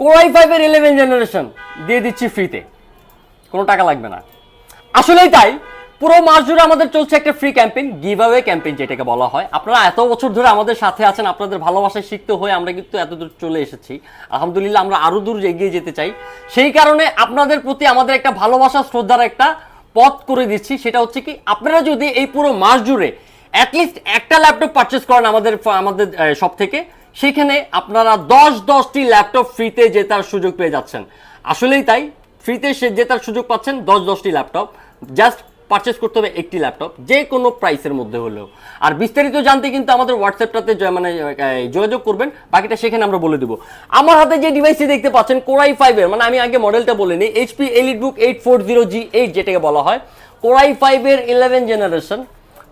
Core i5 এর 11 generation দিয়ে দিচ্ছি ফ্রিতে, কোনো টাকা লাগবে না। আসলেই তাই, পুরো মাস জুড়ে আমাদের চলছে একটা free campaign, give away campaign যেটাকে বলা হয়। আপনারা এত বছর ধরে আমাদের সাথে আছেন, আপনাদের ভালোবাসায় শিখতে হয়ে আমরা কিন্তু এত দূর চলে এসেছি। আলহামদুলিল্লাহ, আমরা আরো দূর এগিয়ে যেতে চাই। সেই কারণে আপনাদের প্রতি আমাদের একটা ভালোবাসা শ্রদ্ধার একটা পথ করে দিচ্ছি। সেটা হচ্ছে কি, আপনারা যদি এই পুরো মাস জুড়ে অ্যাটলিস্ট একটা ল্যাপটপ পারচেস করেন আমাদের শপ থেকে, সেখানে আপনারা 10টি ল্যাপটপ ফ্রিতে জেতার সুযোগ পেয়ে যাচ্ছেন। আসলেই তাই, ফ্রিতে জেতার সুযোগ পাচ্ছেন 10টি ল্যাপটপ। জাস্ট পারচেস করতে হবে একটি ল্যাপটপ, যে কোনো প্রাইসের মধ্যে হলেও। আর বিস্তারিত জানতে কিন্তু আমাদের হোয়াটসঅ্যাপটাতে যোগাযোগ করবেন, বাকিটা সেখানে আমরা বলে দেবো। আমার হাতে যে ডিভাইসটি দেখতে পাচ্ছেন Core i5 এর, মানে আমি আগে মডেলটা বলে নিই, HP EliteBook 840G8 যেটাকে বলা হয়। Core i5 এর 11 জেনারেশন,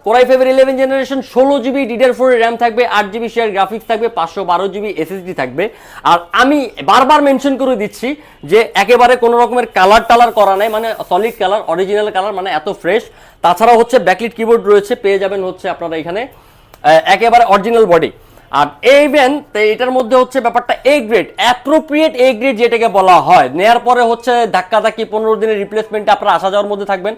Core i5 এর 11 জেনারেশন, 16GB DDR4 র্যাম থাকবে, 8GB শেয়ার গ্রাফিক্স থাকবে, 512GB SSD থাকবে। আর আমি বারবার মেনশন করে দিচ্ছি যে একেবারে কোনো রকমের কালার টালার করা নাই, মানে সলিড কালার, অরিজিনাল কালার, মানে এত ফ্রেশ। তাছাড়া হচ্ছে ব্যাকলিট কিবোর্ড রয়েছে, পেয়ে যাবেন হচ্ছে আপনারা এখানে একেবারে অরিজিনাল বডি। আর ইভেন এটার মধ্যে হচ্ছে ব্যাপারটা A grade, appropriate A grade যেটাকে বলা হয়। নেয়ার পরে হচ্ছে ধাক্কাধাক্কি 15 দিনের রিপ্লেসমেন্টে আপনারা আসা যাওয়ার মধ্যে থাকবেন।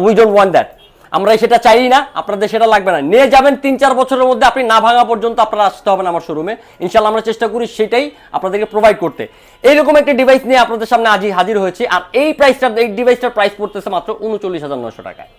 উই ডোন্ট ওয়ান্ট দ্যাট, আমরা সেটা চাই না, আপনাদের সেটা লাগবে না। নিয়ে যাবেন 3-4 বছরের মধ্যে, আপনি না ভাঙা পর্যন্ত আপনারা আসতে হবে না আমার শোরুমে। ইনশাল্লাহ আমরা চেষ্টা করি সেটাই আপনাদেরকে প্রোভাইড করতে। এইরকম একটা ডিভাইস নিয়ে আপনাদের সামনে আজই হাজির হয়েছি। আর এই ডিভাইসটার প্রাইস পড়তেছে মাত্র 39,900 টাকায়।